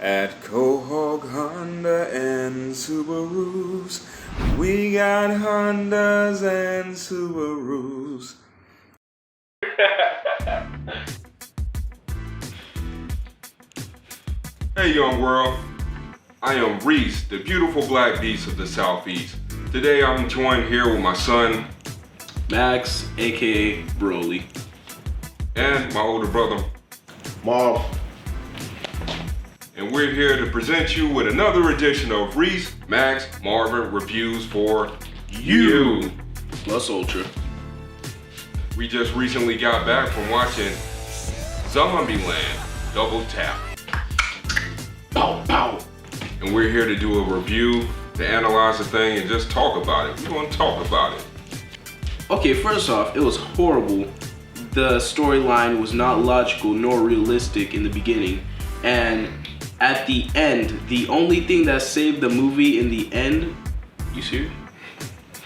At Quahog Honda and Subarus, we got Hondas and Subarus. Hey young world, I am Reese, the beautiful black beast of the Southeast. Today I'm joined here with my son, Max, aka Broly, and my older brother, Marv. And we're here to present you with another edition of Reese, Max, Marvin Reviews for You. Plus Ultra. We just recently got back from watching ZombieLand DoubleTap. Pow, pow. And we're here to do a review, to analyze the thing, and just talk about it. We're gonna talk about it. Okay, first off, it was horrible. The storyline was not logical nor realistic in the beginning. And at the end, the only thing that saved the movie in the end, you serious?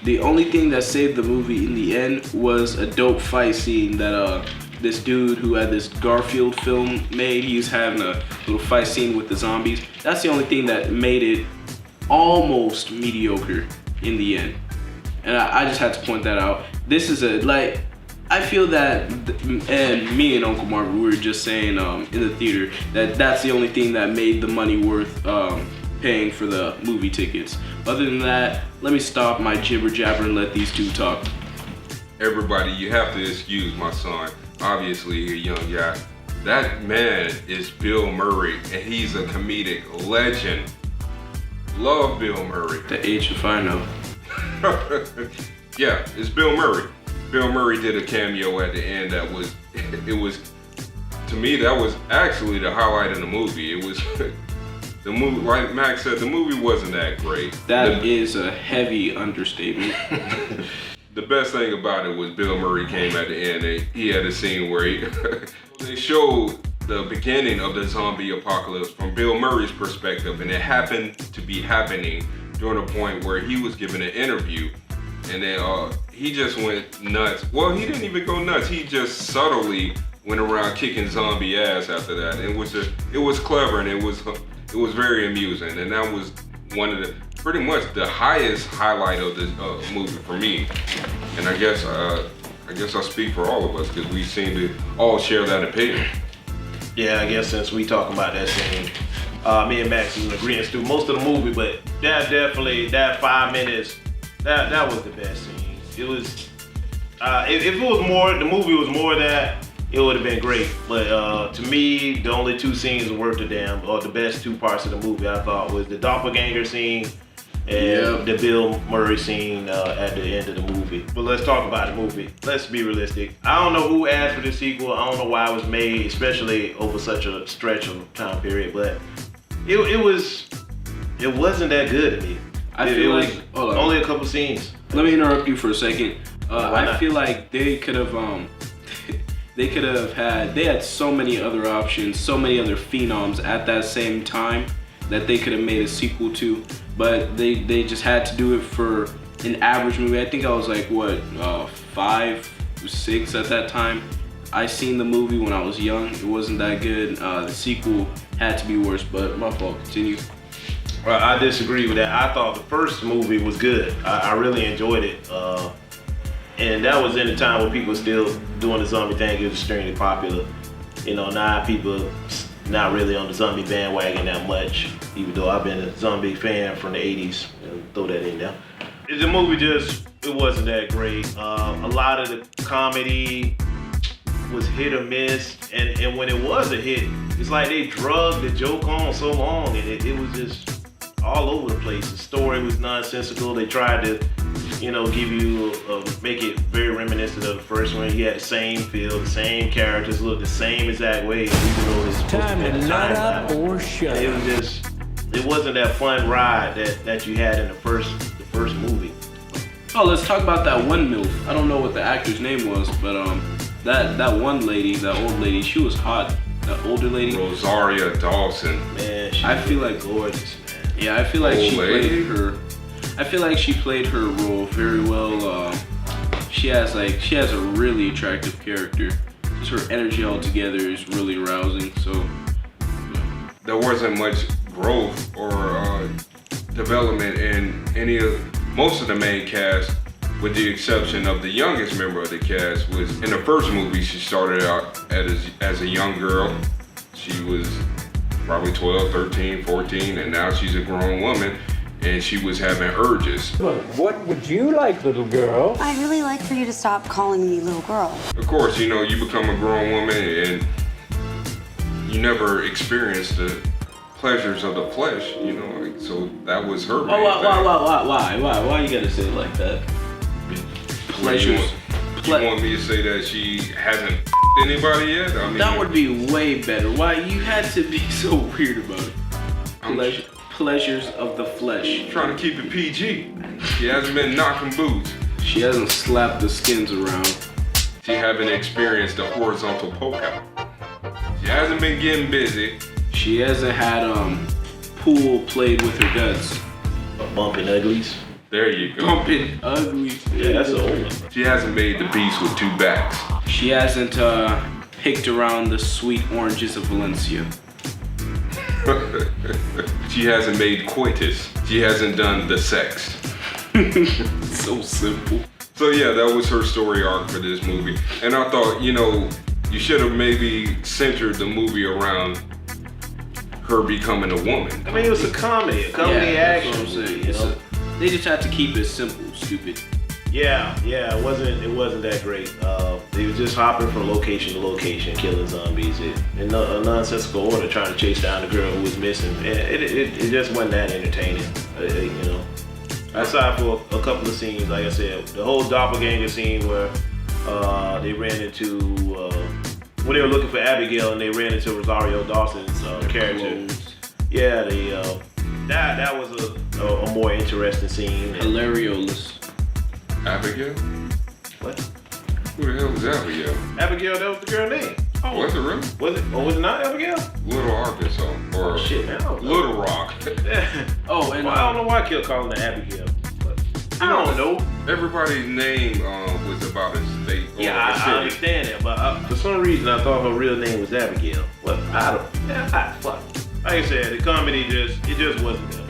The only thing that saved the movie in the end was a dope fight scene that this dude who had this Garfield film made. He was having a little fight scene with the zombies. That's the only thing that made it almost mediocre in the end. And I just had to point that out. This is I feel that, and me and Uncle Marvin, we were just saying in the theater that that's the only thing that made the money worth paying for the movie tickets. Other than that, let me stop my jibber jabber and let these two talk. Everybody, you have to excuse my son. Obviously, a young guy. That man is Bill Murray, and he's a comedic legend. Love Bill Murray. The H if I know. Yeah, it's Bill Murray. Bill Murray did a cameo at the end that was, to me, that was actually the highlight of the movie. It was, the movie, like Max said, the movie wasn't that great. That is a heavy understatement. The best thing about it was Bill Murray came at the end and he had a scene where they showed the beginning of the zombie apocalypse from Bill Murray's perspective, and it happened to be happening during a point where he was giving an interview. And then he just went nuts. Well, he didn't even go nuts. He just subtly went around kicking zombie ass after that. And it was clever, and it was very amusing. And that was one of the pretty much the highest highlight of this movie for me. And I guess I'll speak for all of us because we seem to all share that opinion. Yeah, I guess since we talking about that scene, me and Max is in agreement through most of the movie, but that 5 minutes. That was the best scene. It was, if it was more, the movie was more of that, it would have been great. But to me, the only two scenes worth the damn, or the best two parts of the movie, I thought, was the doppelganger scene and the Bill Murray scene at the end of the movie. But let's talk about the movie. Let's be realistic. I don't know who asked for the sequel. I don't know why it was made, especially over such a stretch of time period. But it wasn't that good to me. I feel like only a couple scenes. Let me interrupt you for a second. I feel like they could have they had so many other options, so many other phenoms at that same time that they could have made a sequel to, but they just had to do it for an average movie. I think I was like 5, 6 at that time. I seen the movie when I was young. It wasn't that good. The sequel had to be worse, but my fault. Continue. Well, I disagree with that. I thought the first movie was good. I really enjoyed it. And that was in a time when people were still doing the zombie thing. It was extremely popular. You know, now people not really on the zombie bandwagon that much, even though I've been a zombie fan from the 80s. Throw that in there. The movie it wasn't that great. A lot of the comedy was hit or miss. And when it was a hit, it's like they drugged the joke on so long, and it was just all over the place. The story was nonsensical. They tried to, give you, make it very reminiscent of the first one. He had the same feel, the same characters, look the same exact way. Even though it's time to nut up or shut up. It wasn't that fun ride that you had in the first movie. Oh, let's talk about that one MILF. I don't know what the actor's name was, but that one lady, that old lady, she was hot. That older lady, Rosaria Dawson. Man, I feel like gorgeous. Yeah, I feel like old she lady. played her. I feel like she played her role very well. She has a really attractive character. Just her energy altogether is really arousing. So there wasn't much growth or development in most of the main cast, with the exception of the youngest member of the cast. Was in the first movie, she started out as a young girl. She was probably 12, 13, 14, and now she's a grown woman, and she was having urges. What would you like, little girl? I'd really like for you to stop calling me little girl. Of course, you know, you become a grown woman and you never experience the pleasures of the flesh, you know, like, so that was her main thing. Why you gotta say it like that? Pleasures. You want me to say that she hasn't anybody yet? I mean, that would be way better. Why you had to be so weird about it? Pleasures of the flesh. I'm trying to keep it PG. She hasn't been knocking boots. She hasn't slapped the skins around. She haven't experienced the horizontal poke out. She hasn't been getting busy. She hasn't had pool played with her guts. Bumping uglies. There you go. Bumping ugly. Yeah, that's an old one. She hasn't made the beast with two backs. She hasn't picked around the sweet oranges of Valencia. She hasn't made coitus. She hasn't done the sex. So simple. So yeah, that was her story arc for this movie. And I thought, you know, you should have maybe centered the movie around her becoming a woman. I mean, it was a comedy That's action. what I'm saying. You know? They just had to keep it simple, stupid. Yeah, it wasn't that great. They were just hopping from location to location, killing zombies in a nonsensical order, trying to chase down the girl who was missing. And it just wasn't that entertaining, you know. Aside for a couple of scenes, like I said, the whole doppelganger scene where they ran into when they were looking for Abigail and they ran into Rosario Dawson's character. Yeah, that was a more interesting scene. Hilarious. Abigail? What? Who the hell was Abigail? Abigail, that was the girl name. Oh, was it really? Was it? Oh, was it not Abigail? Little Arkansas. Or Shit, man. I don't know. Little Rock. Oh, and Well, I don't know why I kept calling her Abigail. But I don't know. Everybody's name was about a state or Yeah, a city. I understand that, but for some reason I thought her real name was Abigail. Well, fuck. Like I said, the comedy just wasn't there.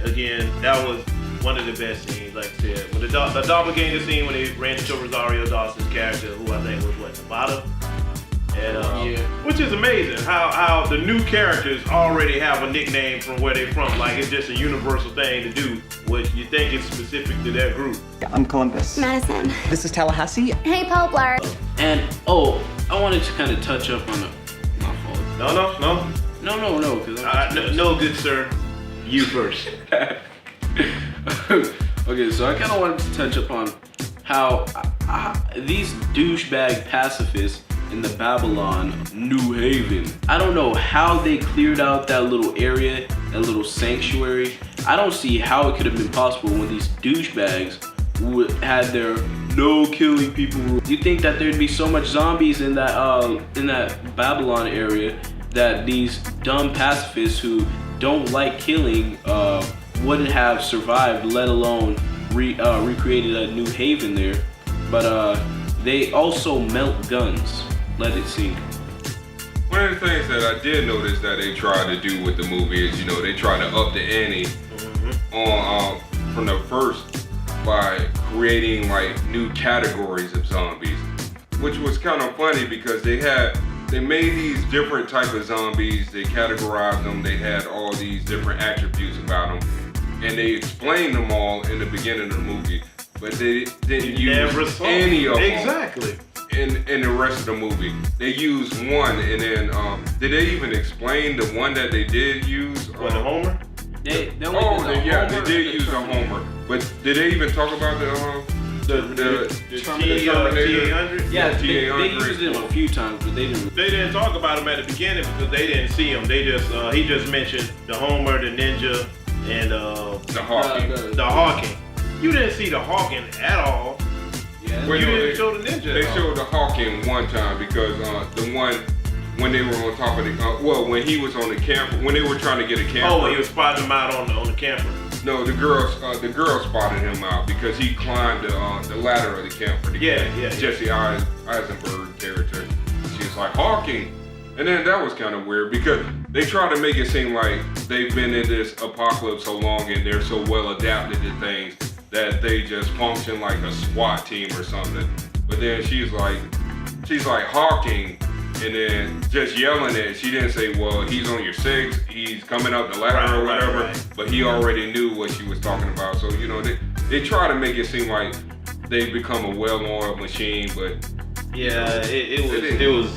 And again, that was one of the best scenes. Like I said, when the doppelganger scene when they ran into Rosario Dawson's character, who I think was Nevada. And which is amazing how the new characters already have a nickname from where they're from. Like it's just a universal thing to do. What you think is specific to that group. I'm Columbus. Madison. This is Tallahassee. Hey, Poplar. And I wanted to kind of touch up on my fault. No. Because No, good sir. You first. Okay, so I kind of wanted to touch upon how these douchebag pacifists in the Babylon New Haven, I don't know how they cleared out that little area, that little sanctuary. I don't see how it could have been possible when these douchebags had their no killing people rule. You think that there'd be so much zombies in that Babylon area that these dumb pacifists who don't like killing wouldn't have survived, let alone recreated a New Haven there. But they also melt guns. Let it sink. One of the things that I did notice that they tried to do with the movie is, you know, they tried to up the ante on from the first by creating like new categories of zombies, which was kind of funny because they made these different type of zombies. They categorized them. They had all these different attributes about them, and they explained them all in the beginning of the movie. But they didn't use any of them. Exactly. In the rest of the movie. They used one, and then did they even explain the one that they did use? What, the Homer? They They did use a Homer. But did they even talk about the T-800? Yeah, they T-800. used them a few times, but they didn't. They didn't talk about him at the beginning because they didn't see him. They just he just mentioned the Homer, the Ninja, and the Hawking. the Hawking. You didn't see the Hawking at all. Yeah. Well, You no, didn't show the Ninja. They at all. showed the Hawking one time because the one when they were on top of the when he was on the camper, when they were trying to get a camper. Oh, when he was spotting him out on the camper. No, the girl spotted him out because he climbed the ladder of the camper to get Jesse Eisenberg character. She was like, Hawking. And then that was kind of weird because they try to make it seem like they've been in this apocalypse so long and they're so well adapted to things that they just function like a SWAT team or something. But then she's like hawking and then just yelling it. She didn't say, well, he's on your 6, he's coming up the ladder or whatever, right. But he already knew what she was talking about. So, you know, they try to make it seem like they've become a well-oiled machine, but yeah, it was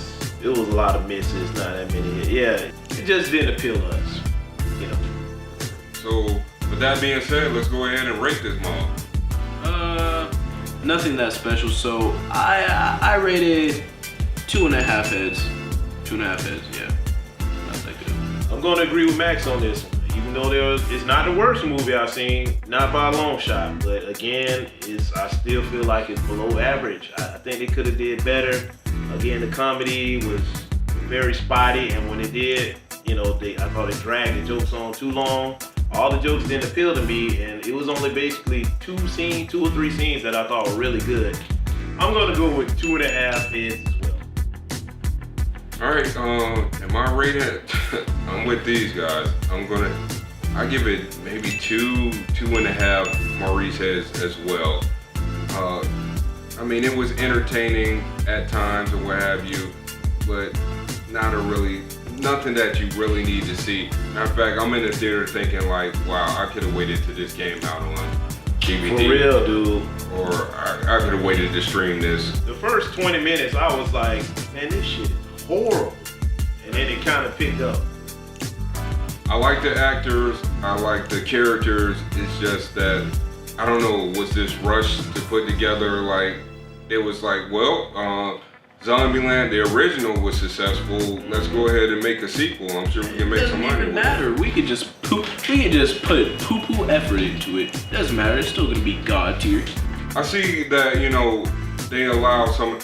a lot of misses, not that many hits. Yeah, it just didn't appeal to us, you know. So, with that being said, let's go ahead and rate this mall. Nothing that special. So I rated 2.5 heads. 2.5 heads, yeah. Not that good. I'm gonna agree with Max on this one. Even though it's not the worst movie I've seen, not by a long shot, but again, I still feel like it's below average. I think they could have did better. Again, the comedy was very spotty, and when it did, you know, I thought it dragged the jokes on too long. All the jokes didn't appeal to me, and it was only basically 2 or 3 scenes that I thought were really good. I'm gonna go with 2.5 heads as well. All right, am I rated? I'm with these guys. I give it maybe 2.5 Maurice heads as well. I mean, it was entertaining at times or what have you, but nothing that you really need to see. Matter of fact, I'm in the theater thinking like, wow, I could have waited till this came out on DVD. For real, dude. Or I could have waited to stream this. The first 20 minutes, I was like, man, this shit is horrible. And then it kind of picked up. I like the actors, I like the characters. It's just that, I don't know, was this rush to put together, like, it was like, well, ZombieLand, the original was successful. Let's go ahead and make a sequel. I'm sure we can make some money. It doesn't even matter. We could just put poo-poo effort into it. Doesn't matter. It's still gonna be God tier. I see that, you know, they allow some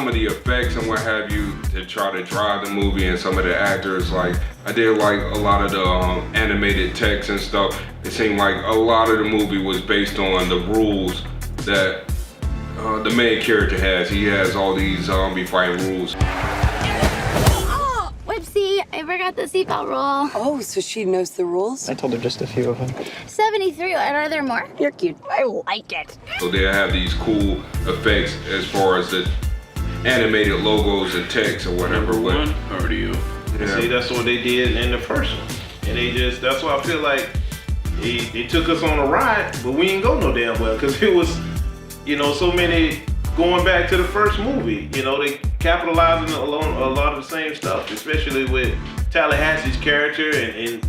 of the effects and what have you to try to drive the movie, and some of the actors, like, I did like a lot of the animated text and stuff. It seemed like a lot of the movie was based on the rules that the main character has. He has all these zombie fighting rules. Oh, whoopsie, I forgot the seatbelt rule. Oh, so she knows the rules? I told her just a few of them. 73, and are there more? You're cute. I like it. So they have these cool effects as far as the animated logos and text or whatever. Number one, cardio. Yeah. See, that's what they did in the first one. And that's why I feel like they took us on a ride, but we ain't go no damn well, because it was, you know, so many going back to the first movie. You know, they capitalizing on a lot of the same stuff, especially with Tallahassee's character and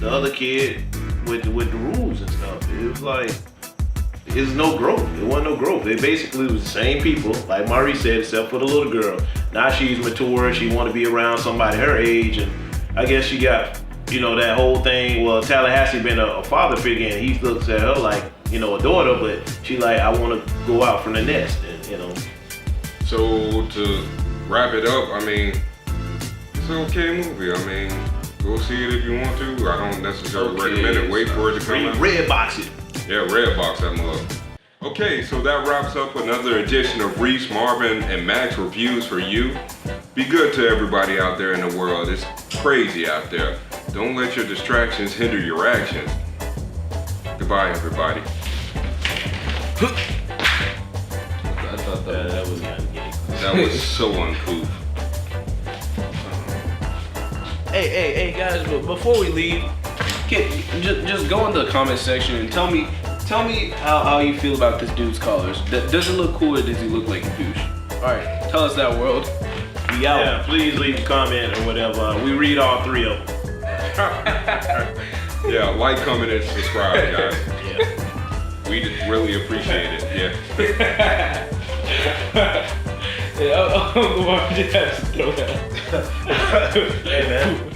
the other kid with the rules and stuff. It was like, it's no growth. It wasn't no growth. They basically was the same people, like Maurice said, except for the little girl. Now she's mature. She want to be around somebody her age, and I guess she got, you know, that whole thing. Well, Tallahassee been a father figure, and he looks at her like, you know, a daughter, but she like, I want to go out from the nest, and, you know. So to wrap it up, I mean, it's an okay movie. I mean, go see it if you want to. I don't necessarily recommend it. Wait for it to come out. Red box it. Yeah, red box that mug. Okay, so that wraps up another edition of Reese, Marvin, and Max Reviews for you. Be good to everybody out there in the world. It's crazy out there. Don't let your distractions hinder your actions. Goodbye, everybody. I thought That was kind of gay. that was so uncouth. Hey, guys! But before we leave, just go in the comment section and tell me how you feel about this dude's collars. Does it look cool, or does he look like a douche? All right, tell us that, world. We out. Yeah, please leave a comment or whatever. We read all 3 of them. Yeah, like, comment, and subscribe, guys. Yeah. We really appreciate it. Yeah. I'm going to just throw that. Hey, man.